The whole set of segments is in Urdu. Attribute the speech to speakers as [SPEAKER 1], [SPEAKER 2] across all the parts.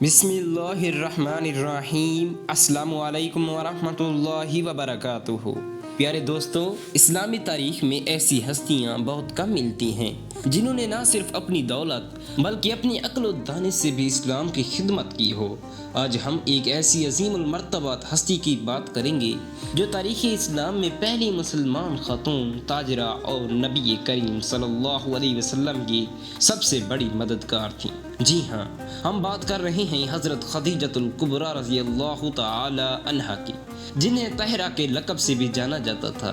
[SPEAKER 1] بسم اللہ الرحمن الرحیم۔ السلام علیکم ورحمۃ اللہ وبرکاتہ۔ پیارے دوستو، اسلامی تاریخ میں ایسی ہستیاں بہت کم ملتی ہیں جنہوں نے نہ صرف اپنی دولت بلکہ اپنی عقل و دانش سے بھی اسلام کی خدمت کی ہو۔ آج ہم ایک ایسی عظیم المرتبہ ہستی کی بات کریں گے جو تاریخ اسلام میں پہلی مسلمان خاتون تاجرہ اور نبی کریم صلی اللہ علیہ وسلم کی سب سے بڑی مددگار تھیں۔ جی ہاں، ہم بات کر رہے ہیں حضرت خدیجۃ الکبریٰ رضی اللہ تعالی عنہا کی، جنہیں طاہرہ کے لقب سے بھی جانا جاتا تھا۔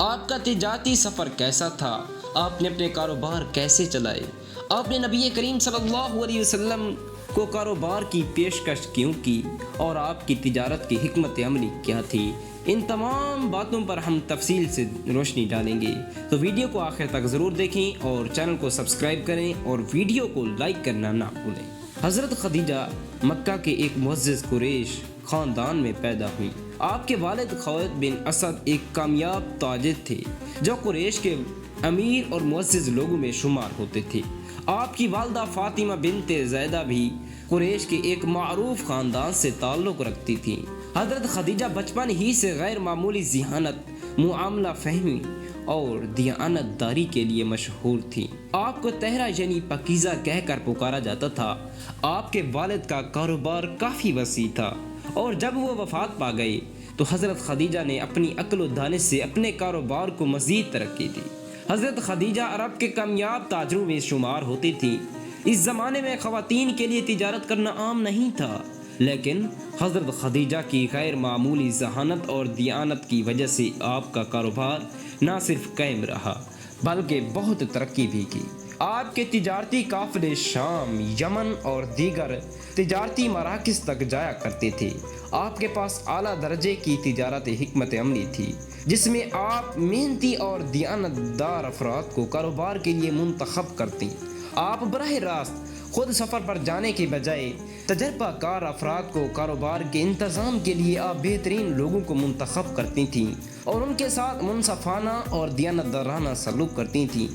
[SPEAKER 1] آپ کا تجارتی سفر کیسا تھا؟ آپ نے اپنے کاروبار کیسے چلائے؟ آپ نے نبی کریم صلی اللہ علیہ وسلم کو کاروبار کی پیشکش کیوں کی اور آپ کی تجارت کی حکمت عملی کیا تھی؟ ان تمام باتوں پر ہم تفصیل سے روشنی ڈالیں گے، تو ویڈیو کو آخر تک ضرور دیکھیں اور چینل کو سبسکرائب کریں اور ویڈیو کو لائک کرنا نہ بھولیں۔ حضرت خدیجہ مکہ کے ایک معزز قریش خاندان میں پیدا ہوئی۔ آپ کے والد خویلد بن اسد ایک کامیاب تاجر تھے جو قریش کے امیر اور معزز لوگوں میں شمار ہوتے تھے۔ آپ کی والدہ فاطمہ بنت زیدہ بھی قریش کے ایک معروف خاندان سے تعلق رکھتی تھیں۔ حضرت خدیجہ بچپن ہی سے غیر معمولی ذہانت، معاملہ فہمی اور دیانت داری کے لیے مشہور تھی۔ آپ کو طاہرہ یعنی پاکیزہ کہہ کر پکارا جاتا تھا۔ آپ کے والد کا کاروبار کافی وسیع تھا اور جب وہ وفات پا گئے تو حضرت خدیجہ نے اپنی عقل و دانش سے اپنے کاروبار کو مزید ترقی دی۔ حضرت خدیجہ عرب کے کامیاب تاجروں میں شمار ہوتی تھیں۔ اس زمانے میں خواتین کے لیے تجارت کرنا عام نہیں تھا، لیکن حضرت خدیجہ کی غیر معمولی ذہانت اور دیانت کی وجہ سے آپ کا کاروبار نہ صرف قائم رہا بلکہ بہت ترقی بھی کی۔ آپ کے تجارتی قافلے شام، یمن اور دیگر تجارتی مراکز تک جایا کرتے تھے۔ آپ کے پاس اعلیٰ درجے کی تجارت حکمت عملی تھی، جس میں آپ محنتی اور دیانت دار افراد کو کاروبار کے لیے منتخب کرتی۔ آپ براہ راست خود سفر پر جانے کے بجائے تجربہ کار افراد کو کاروبار کے انتظام کے لیے آپ بہترین لوگوں کو منتخب کرتی تھیں اور ان کے ساتھ منصفانہ اور دیانتدارانہ سلوک کرتی تھیں۔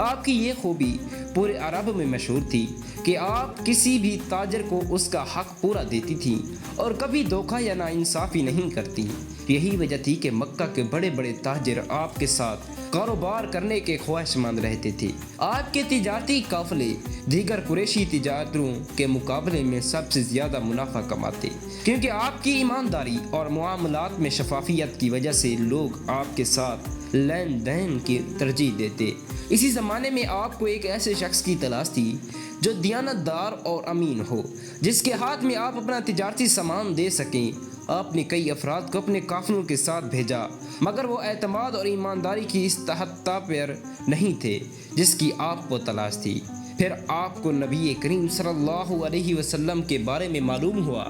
[SPEAKER 1] آپ کی یہ خوبی پورے عرب میں مشہور تھی کہ آپ کسی بھی تاجر کو اس کا حق پورا دیتی تھیں اور کبھی دھوکہ یا ناانصافی نہیں کرتی۔ یہی وجہ تھی کہ مکہ کے بڑے بڑے تاجر آپ کے ساتھ کاروبار کرنے کے خواہشمند رہتے تھے۔ آپ کے تجارتی قافلے دیگر قریشی تجارتوں کے مقابلے میں سب سے زیادہ منافع کماتے، کیونکہ آپ کی ایمانداری اور معاملات میں شفافیت کی وجہ سے لوگ آپ کے ساتھ لین دین کی ترجیح دیتے۔ اسی زمانے میں آپ کو ایک ایسے شخص کی تلاش تھی جو دیانت دار اور امین ہو، جس کے ہاتھ میں آپ اپنا تجارتی سامان دے سکیں۔ آپ نے کئی افراد کو اپنے قافلوں کے ساتھ بھیجا، مگر وہ اعتماد اور ایمانداری کی اس تحت پر نہیں تھے جس کی آپ کو تلاش تھی۔ پھر آپ کو نبی کریم صلی اللہ علیہ وسلم کے بارے میں معلوم ہوا،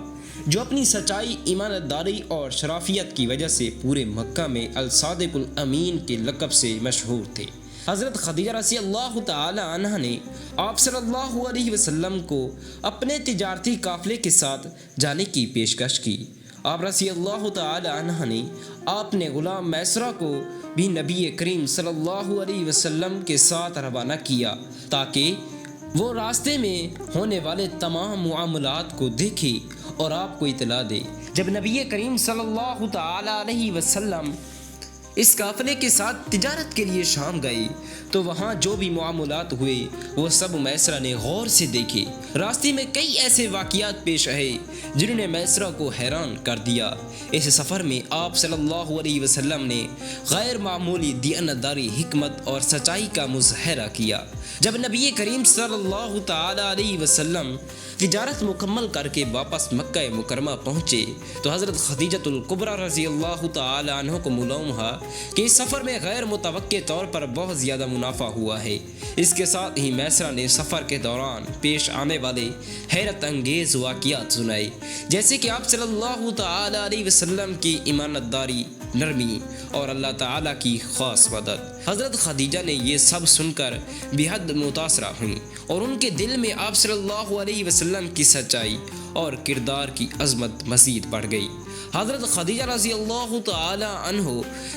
[SPEAKER 1] جو اپنی سچائی، ایمانداری اور شرافیت کی وجہ سے پورے مکہ میں الصادق الامین کے لقب سے مشہور تھے۔ حضرت خدیجہ رضی اللہ تعالی عنہا نے آپ صلی اللہ علیہ وسلم کو اپنے تجارتی قافلے کے ساتھ جانے کی پیشکش کی۔ آپ رضی اللہ تعالی عنہ نے آپ نے غلام میسرہ کو بھی نبی کریم صلی اللہ علیہ وسلم کے ساتھ روانہ کیا تاکہ وہ راستے میں ہونے والے تمام معاملات کو دیکھے اور آپ کو اطلاع دے۔ جب نبی کریم صلی اللہ تعالی علیہ وسلم اس قافلے کے ساتھ تجارت کے لیے شام گئے تو وہاں جو بھی معاملات ہوئے وہ سب میسرہ نے غور سے دیکھے۔ راستے میں کئی ایسے واقعات پیش آئے جنہوں نے میسرہ کو حیران کر دیا۔ اس سفر میں آپ صلی اللہ علیہ وسلم نے غیر معمولی دیانتداری، حکمت اور سچائی کا مظاہرہ کیا۔ جب نبی کریم صلی اللہ تعالی علیہ وسلم تجارت مکمل کر کے واپس مکہ مکرمہ پہنچے تو حضرت خدیجۃ الکبریٰ رضی اللہ تعالی عنہ کو معلوم ہوا کہ اس سفر میں غیر متوقع طور پر بہت زیادہ منافع ہوا ہے۔ اس کے ساتھ ہی میسرہ نے سفر کے دوران پیش آنے والے حیرت انگیز واقعات سنائے، جیسے کہ آپ صلی اللہ تعالی علیہ وسلم کی ایمانت داری، نرمی اور اللہ تعالیٰ کی خاص مدد۔ حضرت خدیجہ نے یہ سب سن کر بے حد متاثرہ ہوئیں اور ان کے دل میں آپ صلی اللہ علیہ وسلم کی سچائی اور کردار کی عظمت مزید بڑھ گئی۔ حضرت خدیجہ رضی اللہ تعالی عنہ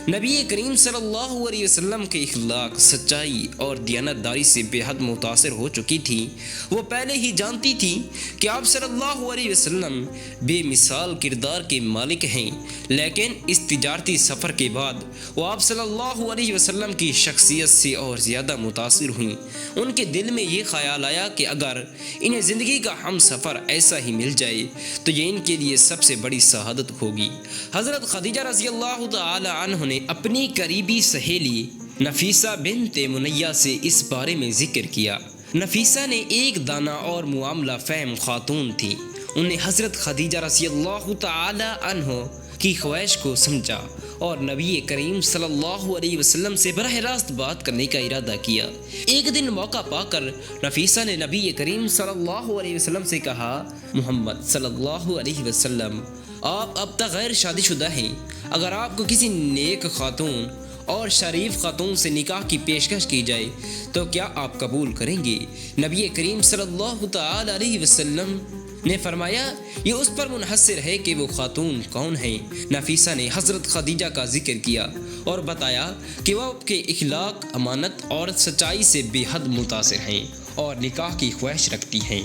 [SPEAKER 1] نبی کریم صلی اللہ علیہ وسلم کے اخلاق، سچائی اور دیانتداری سے بے حد متاثر ہو چکی تھی۔ وہ پہلے ہی جانتی تھی کہ آپ صلی اللہ علیہ وسلم بے مثال کردار کے مالک ہیں، لیکن اس تجارتی سفر کے بعد وہ آپ صلی اللہ علیہ وسلم کی شخصیت سے اور زیادہ متاثر ہوئیں۔ ان کے دل میں یہ خیال آیا کہ اگر انہیں زندگی کا ہم سفر ایسا ہی مل جائے تو یہ ان کے لیے سب سے بڑی سعادت ہوگی۔ حضرت خدیجہ رضی اللہ تعالی عنہ نے اپنی قریبی سہیلی نفیسہ بنت منیہ سے اس بارے میں ذکر کیا۔ نفیسہ نے ایک دانا اور معاملہ فہم خاتون تھی۔ انہیں حضرت خدیجہ رضی اللہ تعالی عنہ کی خواہش کو سمجھا اور نبی کریم صلی اللہ علیہ وسلم سے براہ راست بات کرنے کا ارادہ کیا۔ ایک دن موقع پا کر نفیسہ نے نبی کریم صلی اللہ علیہ وسلم سے کہا، محمد صلی اللہ علیہ وسلم، آپ اب تک غیر شادی شدہ ہیں، اگر آپ کو کسی نیک خاتون اور شریف خاتون سے نکاح کی پیشکش کی جائے تو کیا آپ قبول کریں گے؟ نبی کریم صلی اللہ تعالی علیہ وسلم نے فرمایا، یہ اس پر منحصر ہے کہ وہ خاتون کون ہیں۔ نفیسہ نے حضرت خدیجہ کا ذکر کیا اور بتایا کہ وہ آپ کے اخلاق، امانت اور سچائی سے بے حد متاثر ہیں اور نکاح کی خواہش رکھتی ہیں۔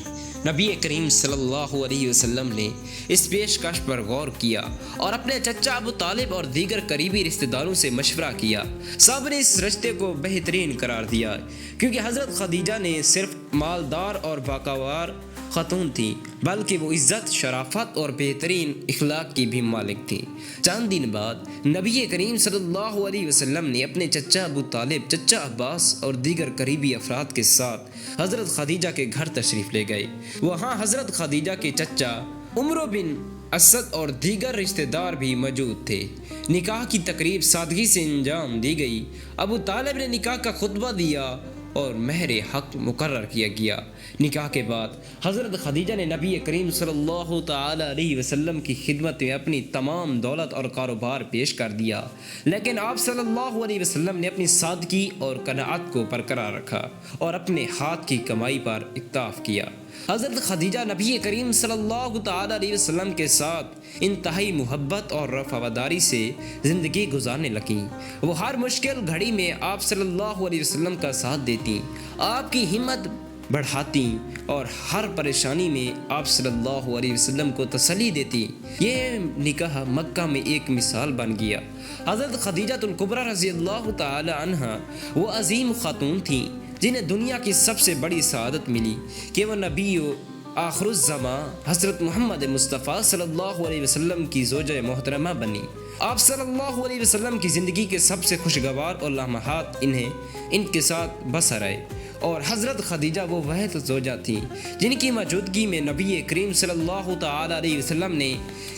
[SPEAKER 1] نبی کریم صلی اللہ علیہ وسلم نے اس پیشکش پر غور کیا اور اپنے چچا ابو طالب اور دیگر قریبی رشتہ داروں سے مشورہ کیا۔ سب نے اس رشتے کو بہترین قرار دیا کیونکہ حضرت خدیجہ نے صرف مالدار اور باوقار خاتون تھی بلکہ وہ عزت، شرافت اور بہترین اخلاق کی بھی مالک تھی۔ چند دن بعد نبی کریم صلی اللہ علیہ وسلم نے اپنے چچا ابو طالب، چچا عباس اور دیگر قریبی افراد کے ساتھ حضرت خدیجہ کے گھر تشریف لے گئے۔ وہاں حضرت خدیجہ کے چچا عمرو بن اسد اور دیگر رشتہ دار بھی موجود تھے۔ نکاح کی تقریب سادگی سے انجام دی گئی۔ ابو طالب نے نکاح کا خطبہ دیا اور مہر حق مقرر کیا گیا۔ نکاح کے بعد حضرت خدیجہ نے نبی کریم صلی اللہ تعالی علیہ وسلم کی خدمت میں اپنی تمام دولت اور کاروبار پیش کر دیا، لیکن آپ صلی اللہ علیہ وسلم نے اپنی سادگی اور قناعت کو برقرار رکھا اور اپنے ہاتھ کی کمائی پر اکتفا کیا۔ حضرت خدیجہ نبی کریم صلی اللہ تعالی علیہ وسلم کے ساتھ انتہائی محبت اور وفاداری سے زندگی گزارنے لگیں۔ وہ ہر مشکل گھڑی میں آپ صلی اللہ علیہ وسلم کا ساتھ دیتی، آپ کی ہمت بڑھاتی اور ہر پریشانی میں آپ صلی اللہ علیہ وسلم کو تسلی دیتی۔ یہ نکاح مکہ میں ایک مثال بن گیا۔ حضرت خدیجہ الکبریٰ رضی اللہ تعالی عنہا وہ عظیم خاتون تھیں جنہیں دنیا کی سب سے بڑی سعادت ملی کہ وہ نبی و آخر الزمان حضرت محمد مصطفیٰ صلی اللہ علیہ وسلم کی زوجہ محترمہ بنی۔ آپ صلی اللہ علیہ وسلم کی زندگی کے سب سے خوشگوار اور لمحات ان کے ساتھ بسر آئے، اور حضرت خدیجہ وہ واحد زوجہ تھیں جن کی موجودگی میں نبی کریم صلی اللہ تعالی علیہ وسلم نے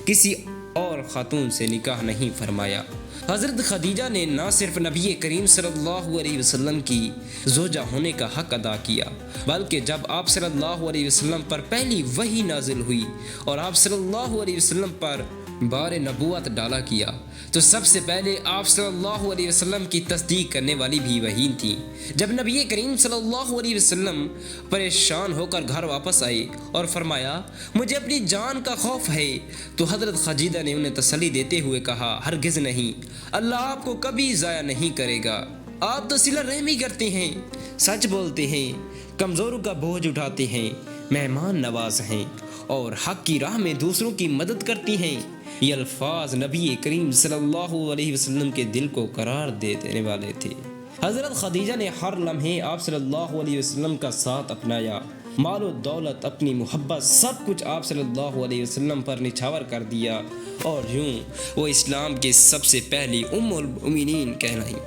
[SPEAKER 1] کسی اور خاتون سے نکاح نہیں فرمایا۔ حضرت خدیجہ نے نہ صرف نبی کریم صلی اللہ علیہ وسلم کی زوجہ ہونے کا حق ادا کیا، بلکہ جب آپ صلی اللہ علیہ وسلم پر پہلی وحی نازل ہوئی اور آپ صلی اللہ علیہ وسلم پر بار نبوت ڈالا کیا تو سب سے پہلے آپ صلی اللہ علیہ وسلم کی تصدیق کرنے والی بھی وحی تھی۔ جب نبی کریم صلی اللہ علیہ وسلم پریشان ہو کر گھر واپس آئے اور فرمایا، مجھے اپنی جان کا خوف ہے، تو حضرت خدیجہ نے انہیں تسلی دیتے ہوئے کہا، ہرگز نہیں، اللہ آپ کو کبھی ضائع نہیں کرے گا۔ آپ تو صلہ رحمی کرتے ہیں، سچ بولتے ہیں، کمزوروں کا بوجھ اٹھاتے ہیں، مہمان نواز ہیں اور حق کی راہ میں دوسروں کی مدد کرتی ہیں۔ یہ الفاظ نبی کریم صلی اللہ علیہ وسلم کے دل کو قرار دے دینے والے تھے۔ حضرت خدیجہ نے ہر لمحے آپ صلی اللہ علیہ وسلم کا ساتھ اپنایا، مال و دولت، اپنی محبت، سب کچھ آپ صلی اللہ علیہ وسلم پر نچھاور کر دیا، اور یوں وہ اسلام کے سب سے پہلی ام المؤمنین کہلائیں۔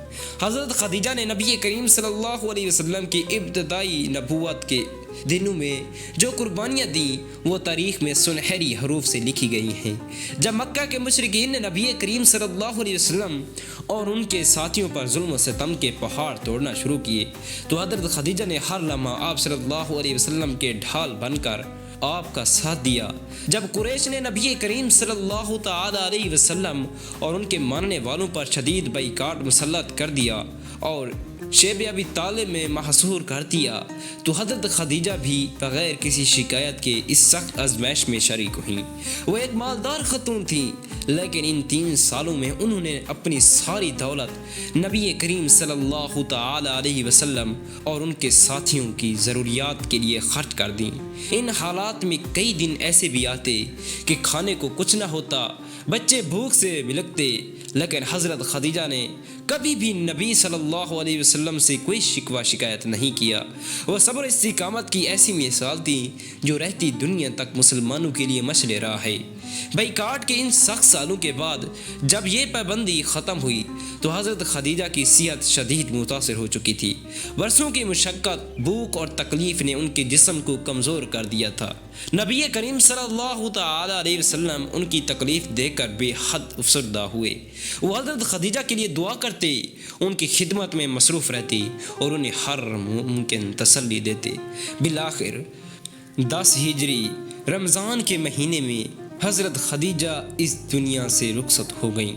[SPEAKER 1] حضرت خدیجہ نے نبی کریم صلی اللہ علیہ وسلم کی ابتدائی نبوت کے دنوں میں جو قربانیاں دیں وہ تاریخ میں سنہری حروف سے لکھی گئی ہیں۔ جب مکہ کے مشرکین نے نبی کریم صلی اللہ علیہ وسلم اور ان کے ساتھیوں پر ظلم و ستم کے پہاڑ توڑنا شروع کیے تو حضرت خدیجہ نے ہر لمحہ آپ صلی اللہ علیہ وسلم کے ڈھال بن کر آپ کا ساتھ دیا۔ جب قریش نے نبی کریم صلی اللہ تعالی علیہ وسلم اور ان کے ماننے والوں پر شدید بائیکاٹ مسلط کر دیا اور شیب ابی طالب میں محصور کر دیا تو حضرت خدیجہ بھی بغیر کسی شکایت کے اس سخت آزمائش میں شریک ہوئیں۔ وہ ایک مالدار خاتون تھیں، لیکن ان 3 سالوں میں انہوں نے اپنی ساری دولت نبی کریم صلی اللہ تعالی علیہ وسلم اور ان کے ساتھیوں کی ضروریات کے لیے خرچ کر دیں۔ ان حالات میں کئی دن ایسے بھی آتے کہ کھانے کو کچھ نہ ہوتا، بچے بھوک سے بلکتے، لیکن حضرت خدیجہ نے کبھی بھی نبی صلی اللہ علیہ وسلم سے کوئی شکوہ شکایت نہیں کیا۔ وہ صبر استقامت کی ایسی مثال تھی جو رہتی دنیا تک مسلمانوں کے لیے مشعل راہ ہے۔ بائیکاٹ کے ان سخت سالوں کے بعد جب یہ پابندی ختم ہوئی تو حضرت خدیجہ کی صحت شدید متاثر ہو چکی تھی۔ برسوں کی مشقت، بھوک اور تکلیف نے ان کے جسم کو کمزور کر دیا تھا۔ نبی کریم صلی اللہ تعالی علیہ وسلم ان کی تکلیف دیکھ کر بے حد افسردہ ہوئے۔ وہ حضرت خدیجہ کے لیے دعا کرتے، ان کی خدمت میں مصروف رہتے اور انہیں ہر ممکن تسلی دیتے۔ بالآخر 10 ہجری رمضان کے مہینے میں حضرت خدیجہ اس دنیا سے رخصت ہو گئیں۔